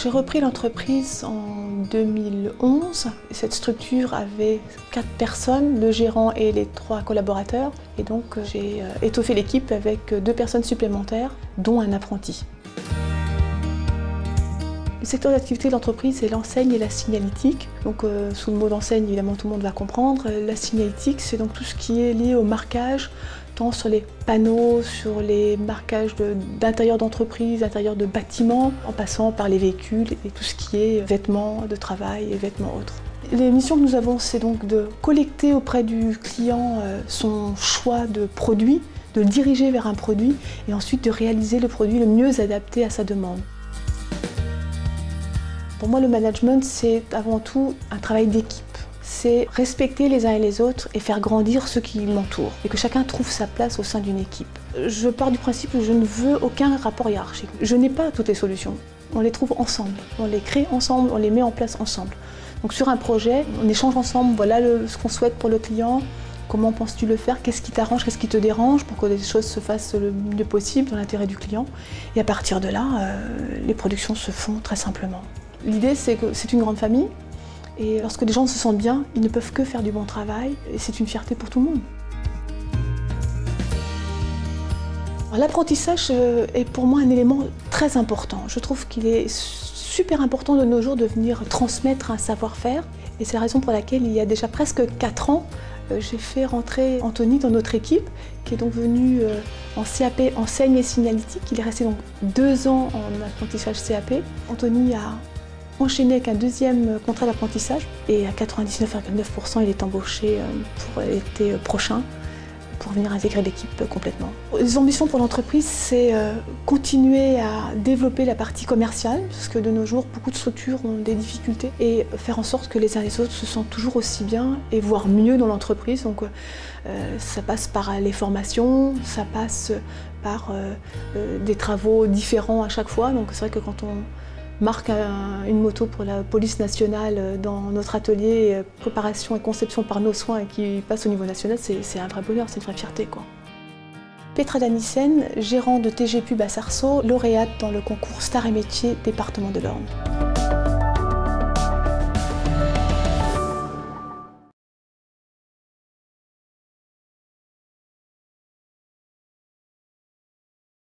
J'ai repris l'entreprise en 2011. Cette structure avait 4 personnes, le gérant et les 3 collaborateurs. Et donc j'ai étoffé l'équipe avec 2 personnes supplémentaires, dont un apprenti. Le secteur d'activité de l'entreprise, c'est l'enseigne et la signalétique. Donc, sous le mot d'enseigne, évidemment, tout le monde va comprendre. La signalétique, c'est donc tout ce qui est lié au marquage, tant sur les panneaux, sur les marquages d'intérieur d'entreprise, d'intérieur de bâtiments, en passant par les véhicules et tout ce qui est vêtements de travail et vêtements autres. Les missions que nous avons, c'est donc de collecter auprès du client son choix de produit, de le diriger vers un produit et ensuite de réaliser le produit le mieux adapté à sa demande. Pour moi, le management, c'est avant tout un travail d'équipe. C'est respecter les uns et les autres et faire grandir ceux qui m'entourent et que chacun trouve sa place au sein d'une équipe. Je pars du principe que je ne veux aucun rapport hiérarchique. Je n'ai pas toutes les solutions. On les trouve ensemble, on les crée ensemble, on les met en place ensemble. Donc sur un projet, on échange ensemble, voilà ce qu'on souhaite pour le client, comment penses-tu le faire, qu'est-ce qui t'arrange, qu'est-ce qui te dérange pour que les choses se fassent le mieux possible dans l'intérêt du client. Et à partir de là, les productions se font très simplement. L'idée, c'est que c'est une grande famille et lorsque les gens se sentent bien, ils ne peuvent que faire du bon travail et c'est une fierté pour tout le monde. L'apprentissage est pour moi un élément très important. Je trouve qu'il est super important de nos jours de venir transmettre un savoir-faire et c'est la raison pour laquelle il y a déjà presque 4 ans, j'ai fait rentrer Anthony dans notre équipe qui est donc venu en CAP enseigne et signalétique. Il est resté donc 2 ans en apprentissage CAP. Anthony a enchaîné avec un 2e contrat d'apprentissage et à 99,9% il est embauché pour l'été prochain pour venir intégrer l'équipe complètement. Les ambitions pour l'entreprise, c'est continuer à développer la partie commerciale parce que de nos jours, beaucoup de structures ont des difficultés et faire en sorte que les uns et les autres se sentent toujours aussi bien et voire mieux dans l'entreprise. Donc ça passe par les formations, ça passe par des travaux différents à chaque fois. Donc c'est vrai que quand on marque une moto pour la police nationale dans notre atelier, préparation et conception par nos soins et qui passe au niveau national, c'est un vrai bonheur, c'est une vraie fierté, quoi. Petra Danissen, gérant de TG Pub à Sarceaux, lauréate dans le concours Stars et Métiers département de l'Orne.